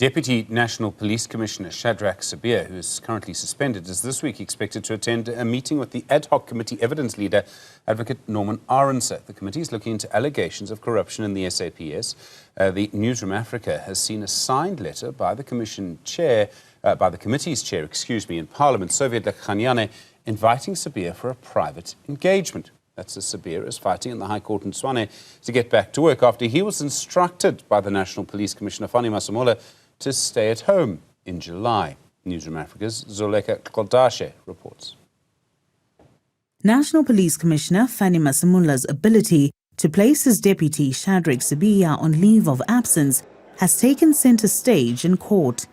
Deputy National Police Commissioner Shadrack Sibiya, who is currently suspended, is this week expected to attend a meeting with the ad-hoc committee evidence leader, Advocate Norman Arendse. The committee is looking into allegations of corruption in the SAPS. The Newzroom Afrika has seen a signed letter by the committee's chair, in Parliament, Soviet Lekhanyane, inviting Sibiya for a private engagement. That's as Sibiya is fighting in the High Court in Tshwane to get back to work after he was instructed by the National Police Commissioner Fani Masemola to stay at home in July. Newzroom Afrika's Zoleka Qodashe reports. National Police Commissioner Fani Masemola's ability to place his deputy Shadrack Sibiya on leave of absence has taken centre stage in court.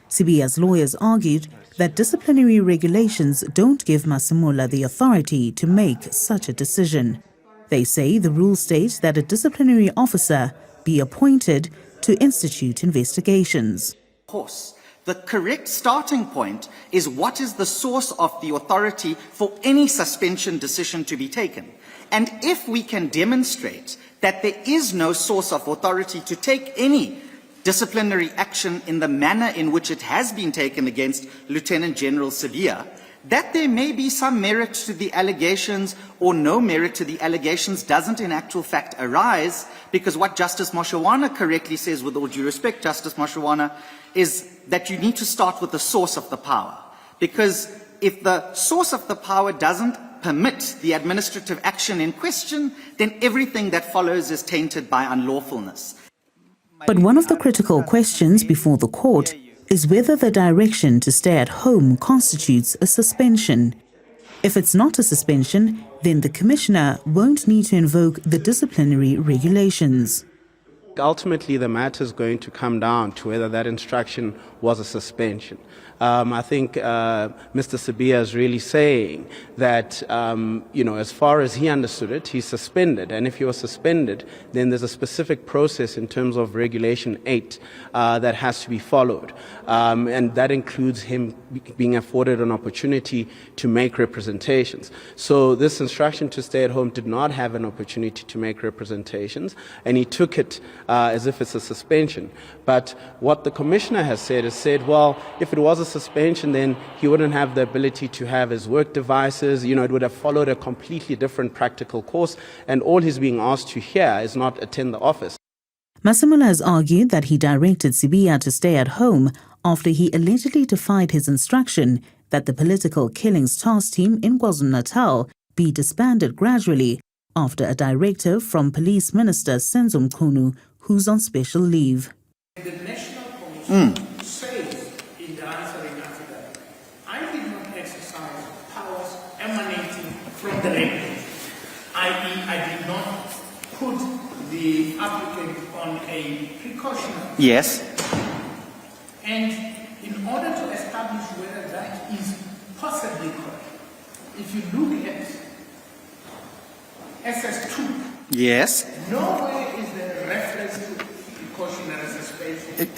Sibiya's lawyers argued that disciplinary regulations don't give Masemola the authority to make such a decision. They say the rules state that a disciplinary officer be appointed to institute investigations. Of course, the correct starting point is what is the source of the authority for any suspension decision to be taken. And if we can demonstrate that there is no source of authority to take any disciplinary action in the manner in which it has been taken against Lieutenant General Sibiya, that there may be some merit to the allegations or no merit to the allegations doesn't in actual fact arise, because what Justice Moshawana correctly says, with all due respect, Justice Moshawana, is that you need to start with the source of the power. Because if the source of the power doesn't permit the administrative action in question, then everything that follows is tainted by unlawfulness. But one of the critical questions before the court is whether the direction to stay at home constitutes a suspension. If it's not a suspension, then the Commissioner won't need to invoke the disciplinary regulations. Ultimately, the matter is going to come down to whether that instruction was a suspension. I think Mr. Sibiya is really saying that, as far as he understood it, he's suspended. And if he was suspended, then there's a specific process in terms of Regulation 8 that has to be followed. And that includes him being afforded an opportunity to make representations. So this instruction to stay at home did not have an opportunity to make representations, and he took it as if it's a suspension. But what the Commissioner has said, well, if it was a suspension, then he wouldn't have the ability to have his work devices. It would have followed a completely different practical course, and all he's being asked to here is not attend the office. Masemola has argued that he directed Sibiya to stay at home after he allegedly defied his instruction that the political killings task team in KwaZulu-Natal be disbanded gradually after a directive from Police Minister Senzo Mchunu, who's on special leave. The National Commissioner says in the answering affidavit, I did not exercise powers emanating from the directive, i.e. I did not put the applicant on a precautionary. Yes. And in order to establish whether that is possibly correct, if you look at SS2, yes, nowhere is there reference to precautionary suspension.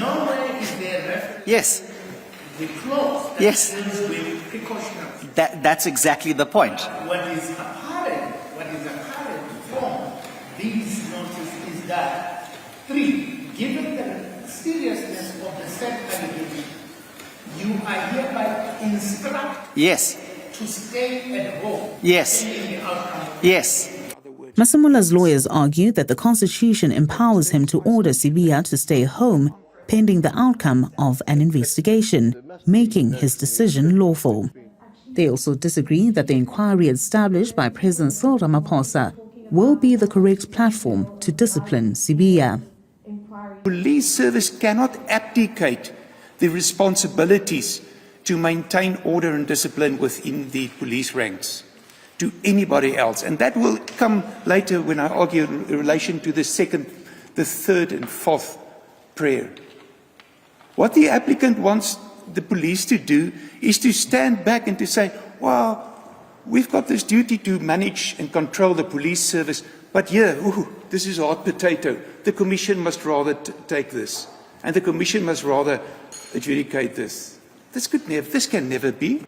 Nowhere is there reference yes, to the clause that yes, deals with precautionary. that's exactly the point. What is apparent from these notices is that 3, given the seriousness of the said allegation, you are hereby instructed Yes, to stay at home. yes, Pending the outcome. yes. Masemola's lawyers argue that the Constitution empowers him to order Sibiya to stay home pending the outcome of an investigation, making his decision lawful. They also disagree that the inquiry established by President Cyril Ramaphosa will be the correct platform to discipline Sibiya. Police service cannot abdicate the responsibilities to maintain order and discipline within the police ranks to anybody else. And that will come later when I argue in relation to the second, the third and fourth prayer. What the applicant wants the police to do is to stand back and to say, well, we've got this duty to manage and control the police service, but this is a hot potato. The Commission must rather take this, and the Commission must rather adjudicate this. This can never be.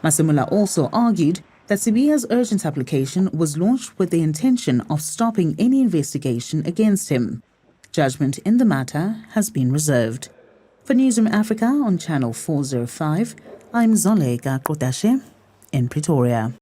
Masemola also argued that Sibiya's urgent application was launched with the intention of stopping any investigation against him. Judgment in the matter has been reserved. For Newzroom Afrika on Channel 405, I'm Zoleka Qodashe in Pretoria.